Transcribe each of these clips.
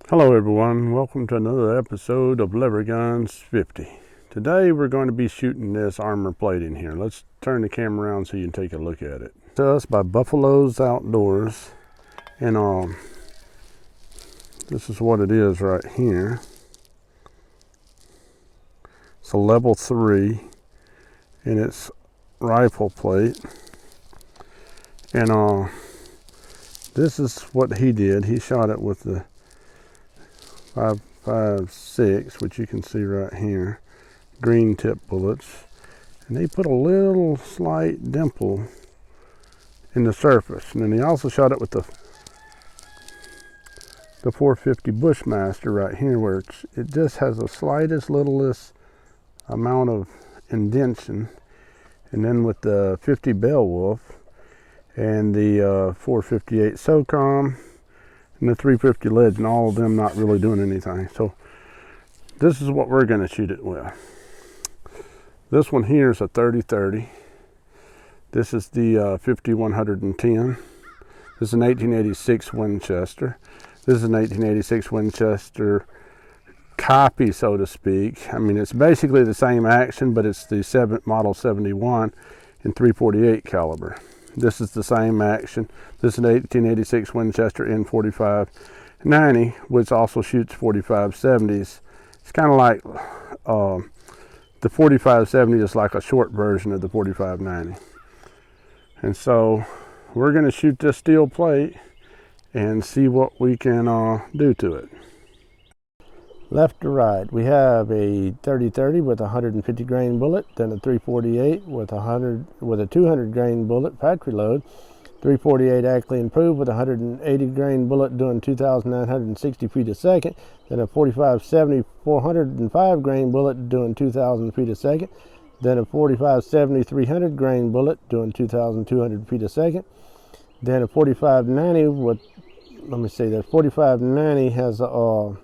Hello everyone, welcome to another episode of Lever Guns 50. Today we're going to be shooting this armor plating here. Let's turn the camera around so you can take a look at it. It's us by Buffalo's Outdoors, and this is what it is right here. It's a level 3 and it's rifle plate, and this is what he did. He shot it with the 5.56, which you can see right here, green tip bullets, and they put a little slight dimple in the surface. And then he also shot it with the 450 Bushmaster right here, where it just has the slightest littlest amount of indentation. And then with the 50 Beowulf and the 458 SOCOM and the 350 Legend, all of them not really doing anything. So this is what we're going to shoot it with. This one here is a 30-30. This is the 5110. This is an 1886 Winchester. This is an 1886 Winchester copy, so to speak. I mean, it's basically the same action, but it's the model 71 in 348 caliber. This is the same action. This is an 1886 Winchester N4590, which also shoots 4570s. It's kind of like the 4570 is like a short version of the 4590. And so we're going to shoot this steel plate and see what we can do to it. Left to right, we have a 30-30 with a 150 grain bullet, then a 348 with a 200 grain bullet factory load, 348 Ackley improved with a 180 grain bullet doing 2,960 feet a second, then a 4570 405 grain bullet doing 2,000 feet a second, then a 4570 300 grain bullet doing 2,200 feet a second, then a 4590 with, the 4590 has a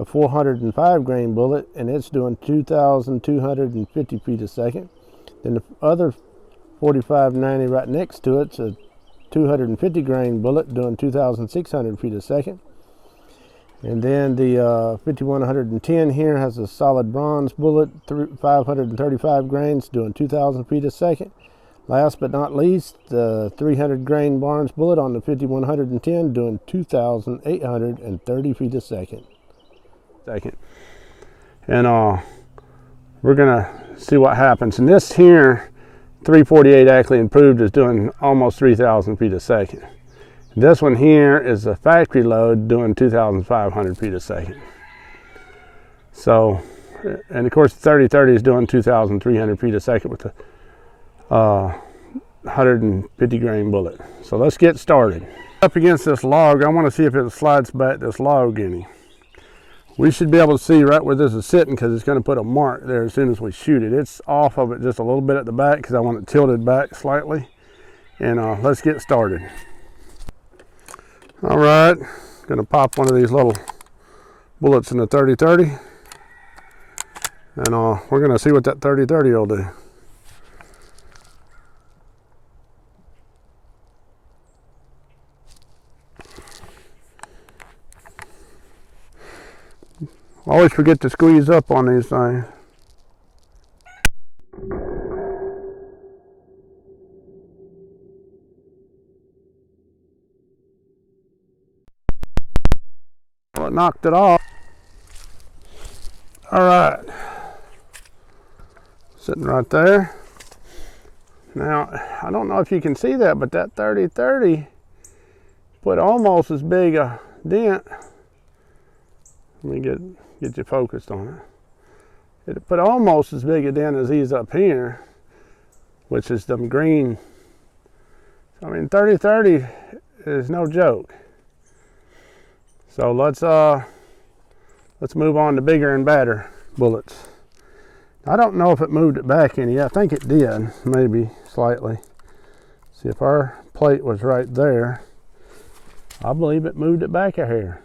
405 grain bullet, and it's doing 2,250 feet a second. Then the other 4590 right next to it's a 250 grain bullet doing 2,600 feet a second. And then the 5110 here has a solid bronze bullet, 535 grains doing 2,000 feet a second. Last but not least, the 300 grain Barnes bullet on the 5110 doing 2,830 feet a second. And we're gonna see what happens. And this here 348 Ackley improved is doing almost 3,000 feet a second. This one here is a factory load doing 2,500 feet a second. So, and of course the 30-30 is doing 2,300 feet a second with the 150 grain bullet. So let's get started. Up against this log, I want to see if it slides back this log any. We should be able to see right where this is sitting, because it's going to put a mark there as soon as we shoot it. It's off of it just a little bit at the back because I want it tilted back slightly. And let's get started. All right, going to pop one of these little bullets in the 30-30. And we're going to see what that 30-30 will do. Always forget to squeeze up on these things. Well, it knocked it off. All right. Sitting right there. Now, I don't know if you can see that, but that 30-30 put almost as big a dent. Let me get you focused on it. It put almost as big a dent as these up here, which is them green. I mean, 30-30 is no joke. So let's move on to bigger and badder bullets. I don't know if it moved it back any. I think it did, maybe slightly. See, if our plate was right there, I believe it moved it back a hair.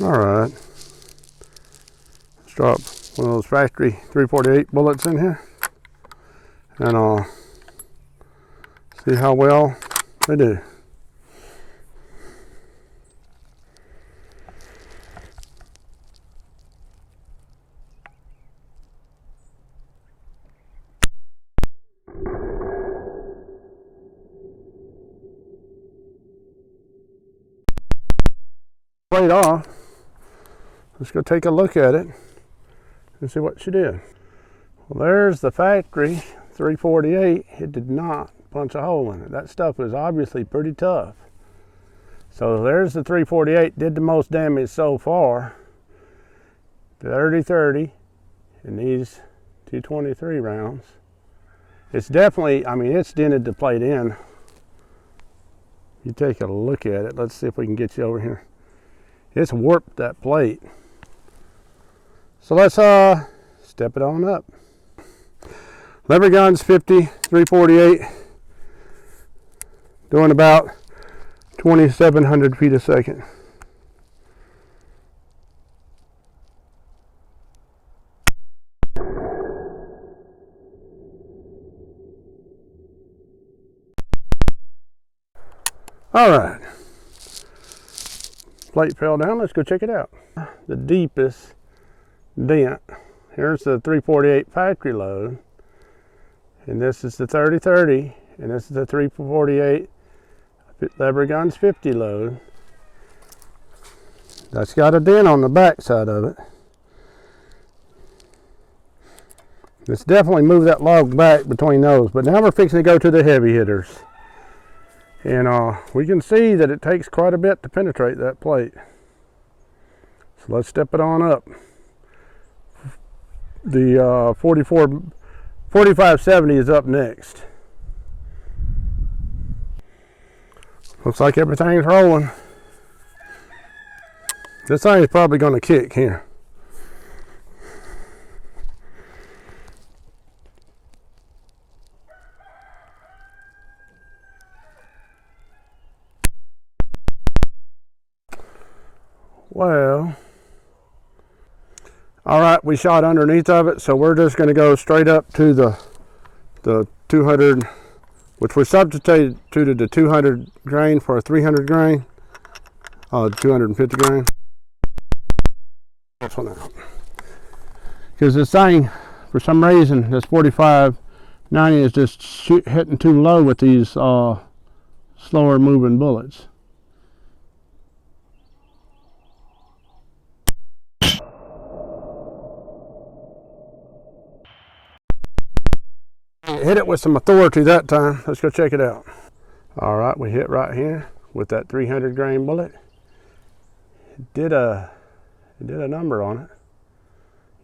All right, let's drop one of those factory 348 bullets in here, and see how well they do. Plate off. Let's go take a look at it and see what she did. Well, there's the factory 348. It did not punch a hole in it. That stuff was obviously pretty tough. So there's the 348, did the most damage so far. The 30-30 and these 223 rounds. It's definitely, I mean, it's dented the plate in. You take a look at it. Let's see if we can get you over here. It's warped that plate. So let's step it on up. Lever guns 50, 348, doing about 2,700 feet a second. All right, plate fell down. Let's go check it out. The deepest dent. Here's the 348 factory load, and this is the 30-30, and this is the 348 lever guns 50 load. That's got a dent on the back side of it. Let's definitely move that log back between those. But now we're fixing to go to the heavy hitters. And we can see that it takes quite a bit to penetrate that plate. So let's step it on up. The 4570 is up next. Looks like everything's rolling. This thing is probably going to kick here. Well, all right, we shot underneath of it, so we're just going to go straight up to the 200, which we substituted to the 200 grain for a 300 grain, 250 grain. This one out. Because this thing, for some reason, this 4590 is just hitting too low with these slower moving bullets. Hit it with some authority that time. Let's go check it out. All right, we hit right here with that 300 grain bullet. It did a number on it.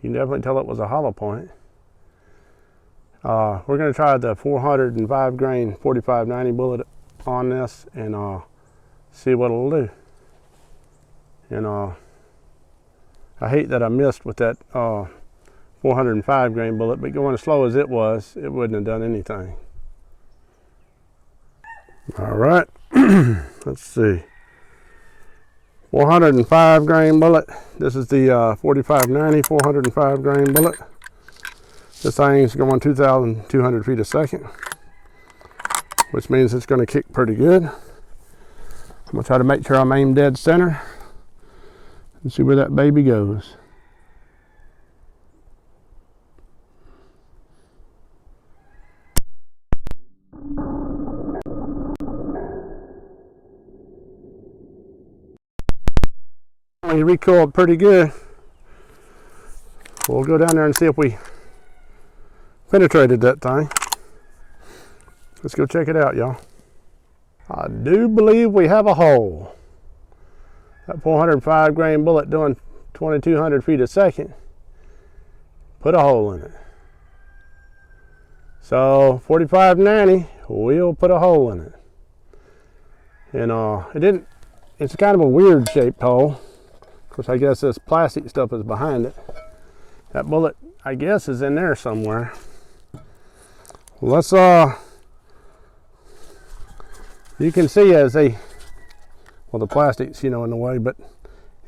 You can definitely tell it was a hollow point. We're going to try the 405 grain 4590 bullet on this and see what it'll do. And I hate that I missed with that 405 grain bullet, but going as slow as it was, it wouldn't have done anything. All right, let's see. 405 grain bullet. This is the 4590 405 grain bullet. This thing's going 2,200 feet a second, which means it's going to kick pretty good. I'm going to try to make sure I'm aimed dead center and see where that baby goes. He recoiled pretty good. We'll go down there and see if we penetrated that thing. Let's go check it out, y'all. I do believe we have a hole. That 405 grain bullet doing 2,200 feet a second put a hole in it. So 4590, we'll put a hole in it. And it's kind of a weird shaped hole. Of course, I guess this plastic stuff is behind it. That bullet, I guess, is in there somewhere. Let's you can see as the plastic's, in the way, but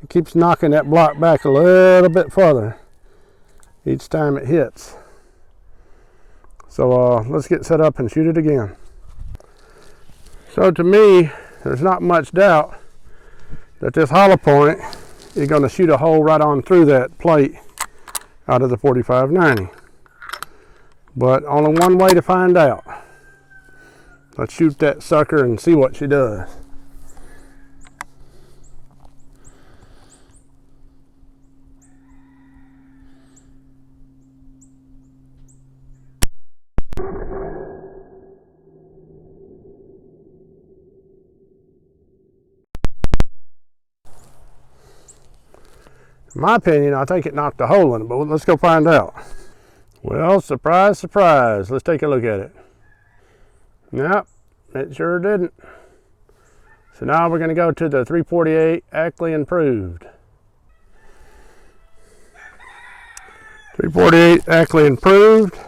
it keeps knocking that block back a little bit further each time it hits. So let's get set up and shoot it again. So to me, there's not much doubt that this hollow point is going to shoot a hole right on through that plate out of the 4590. But only one way to find out. Let's shoot that sucker and see what she does. In my opinion, I think it knocked a hole in it, but let's go find out. Well, surprise, surprise. Let's take a look at it. Nope, it sure didn't. So now we're going to go to the 348 Ackley Improved. 348 Ackley Improved.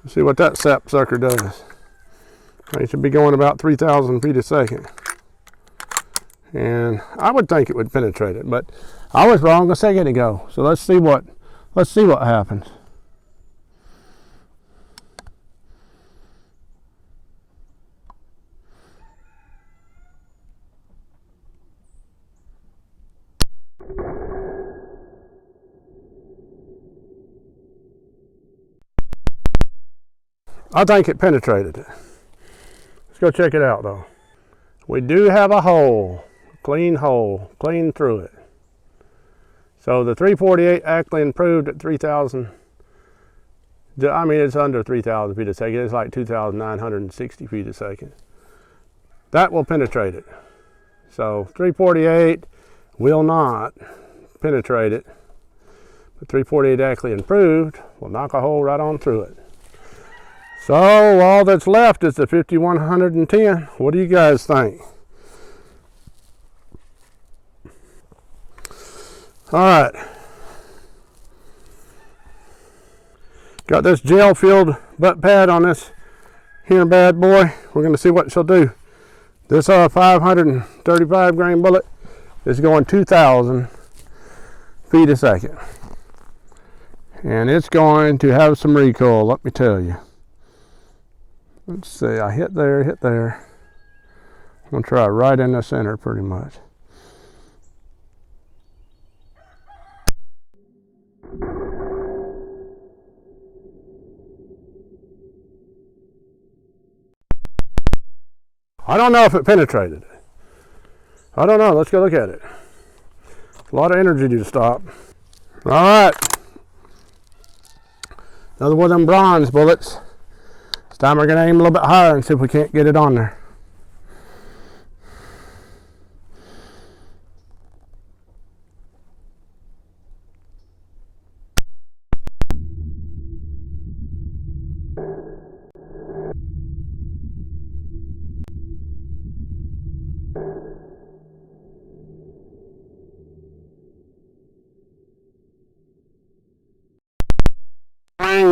Let's see what that sap sucker does. It should be going about 3,000 feet a second. And I would think it would penetrate it, but I was wrong a second ago. So let's see what happens. I think it penetrated it. Let's go check it out though. We do have a hole, clean through it. So the 348 Ackley Improved at 3,000, I mean it's under 3,000 feet a second, it's like 2,960 feet a second. That will penetrate it. So 348 will not penetrate it, but 348 Ackley Improved will knock a hole right on through it. So all that's left is the 5110. What do you guys think? All right. Got this gel filled butt pad on this here bad boy. We're going to see what she'll do. This 535 grain bullet is going 2,000 feet a second. And it's going to have some recoil, let me tell you. Let's see, I hit there. I'm going to try right in the center pretty much. I don't know if it penetrated. I don't know, let's go look at it. A lot of energy to stop. All right. Another one of them bronze bullets. This time we're going to aim a little bit higher and see if we can't get it on there.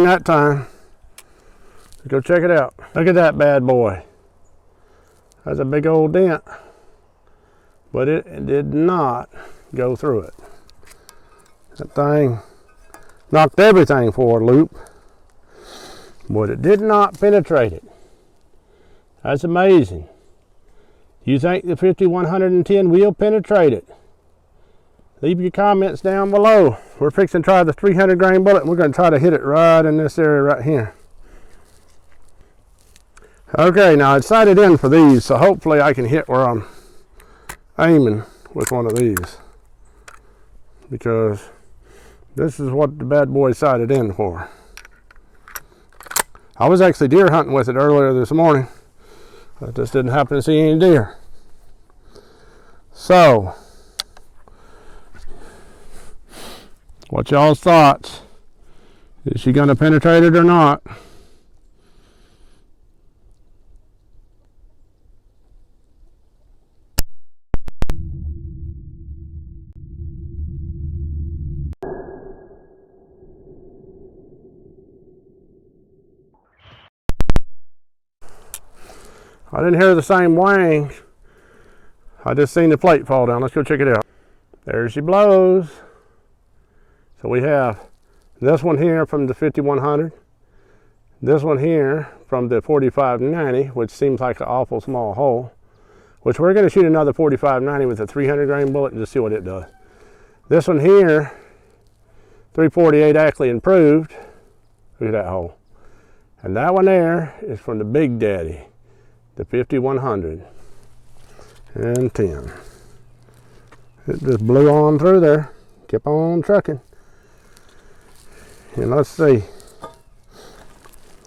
That time. Let's go check it out. Look at that bad boy. That's a big old dent, but it did not go through it. That thing knocked everything for a loop, but it did not penetrate it. That's amazing. Do you think the 5110 will penetrate it? Leave your comments down below. We're fixing to try the 300 grain bullet, and we're going to try to hit it right in this area right here. Okay, now it's sighted in for these, so hopefully I can hit where I'm aiming with one of these, because this is what the bad boy sighted in for. I was actually deer hunting with it earlier this morning. I just didn't happen to see any deer. So, what y'all's thoughts? Is she going to penetrate it or not? I didn't hear the same wang. I just seen the plate fall down. Let's go check it out. There she blows. So we have this one here from the 5100, this one here from the 4590, which seems like an awful small hole, which we're going to shoot another 4590 with a 300 grain bullet and just see what it does. This one here, 348 Ackley Improved. Look at that hole. And that one there is from the Big Daddy, the 5100 and 10. It just blew on through there, kept on trucking. And let's see,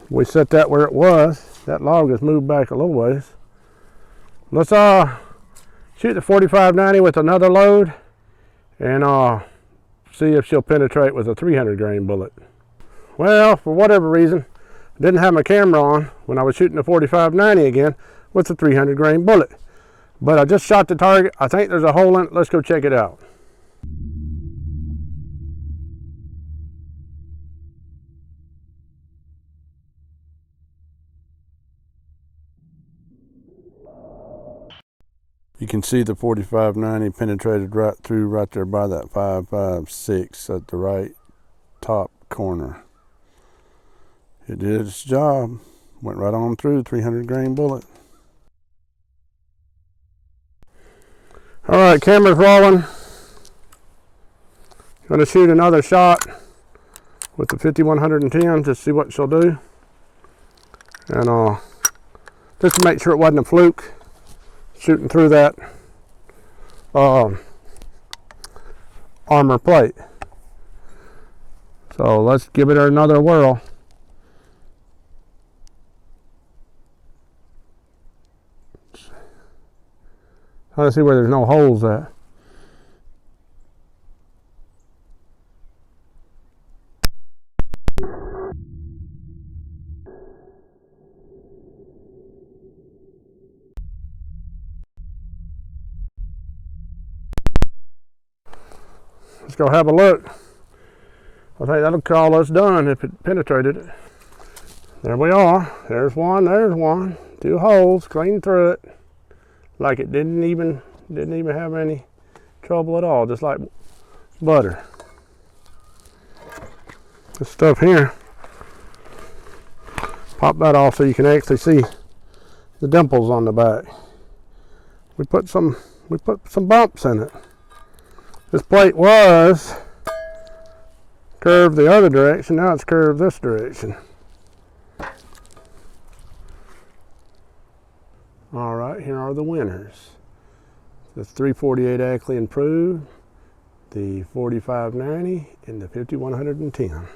we set that where it was. That log has moved back a little ways. Let's shoot the 4590 with another load and see if she'll penetrate with a 300 grain bullet. Well, for whatever reason, I didn't have my camera on when I was shooting the 45-90 again with the 300 grain bullet. But I just shot the target. I think there's a hole in it. Let's go check it out. You can see the 45-90 penetrated right through right there by that 5.56 at the right top corner. It did its job. Went right on through, 300 grain bullet. All right, camera's rolling. Gonna shoot another shot with the 5110 to see what she'll do. And just to make sure it wasn't a fluke, shooting through that armor plate. So let's give it another whirl. Trying to see where there's no holes at. Let's go have a look. I think that'll call us done if it penetrated it. There we are. There's one, there's one. 2 holes, clean through it. Like it didn't even have any trouble at all, just like butter. This stuff here, pop that off so you can actually see the dimples on the back. We put some bumps in it. This plate was curved the other direction, now it's curved this direction. All right, here are the winners. The 348 Ackley Improved, the 4590, and the 5110.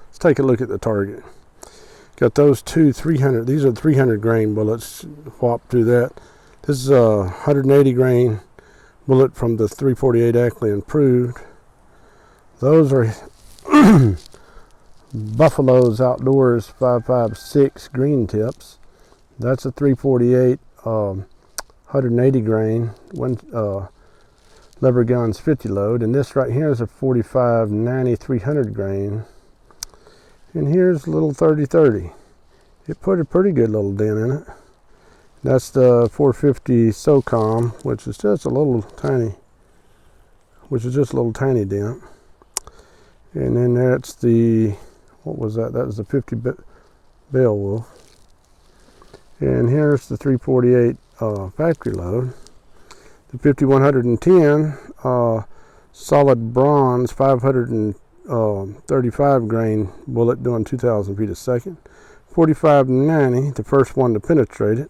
Let's take a look at the target. Got those two 300, these are 300 grain bullets, whopped through that. This is a 180 grain bullet from the 348 Ackley Improved. Those are Buffalo's Outdoors 5.56 green tips. That's a 348 180 grain lever guns 50 load, and this right here is a 45-90 300 grain, and here's a little 30-30. It put a pretty good little dent in it. That's the 450 SOCOM, which is just a little tiny dent. And then that's the, what was that? That was the 50 Beowulf. And here's the 348 factory load. The 5110 solid bronze 535 grain bullet doing 2,000 feet a second. 4590, the first one to penetrate it.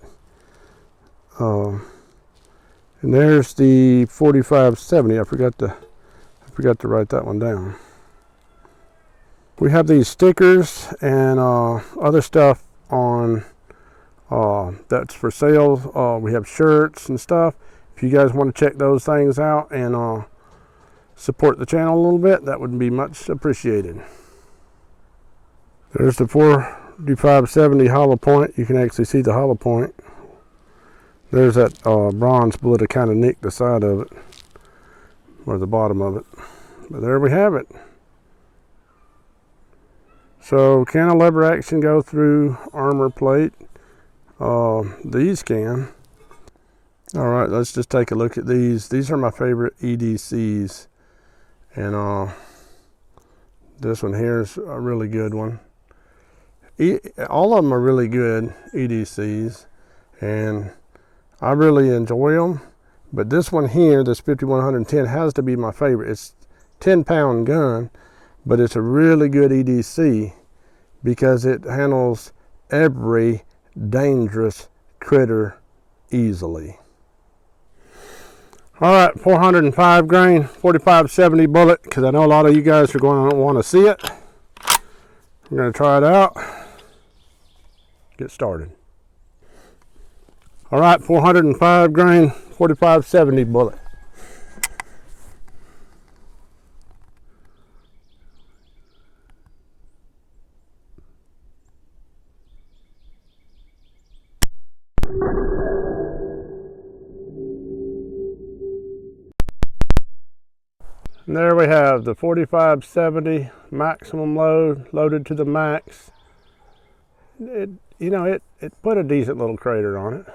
And there's the 4570. I forgot to write that one down. We have these stickers and other stuff on that's for sale. We have shirts and stuff. If you guys want to check those things out and support the channel a little bit, that would be much appreciated. There's the 4570 hollow point. You can actually see the hollow point. There's that bronze bullet. I kind of nicked the side of it, or the bottom of it. But there we have it. So can a lever action go through armor plate? These can. All right, let's just take a look at these. These are my favorite EDCs, and this one here is a really good one. All of them are really good EDCs, and I really enjoy them. But this one here, this 5110, has to be my favorite. It's a 10-pound gun, but it's a really good EDC because it handles every dangerous critter easily. All right, 405 grain 4570 bullet, because I know a lot of you guys are going to want to see it. I'm going to try it out. Get started. All right, 405 grain 4570 bullet. And there we have the 4570 maximum load, loaded to the max. It put a decent little crater on it.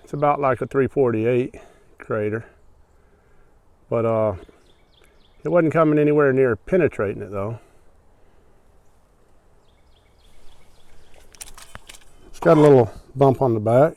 It's about like a 348 crater, but it wasn't coming anywhere near penetrating it though. It's got a little bump on the back.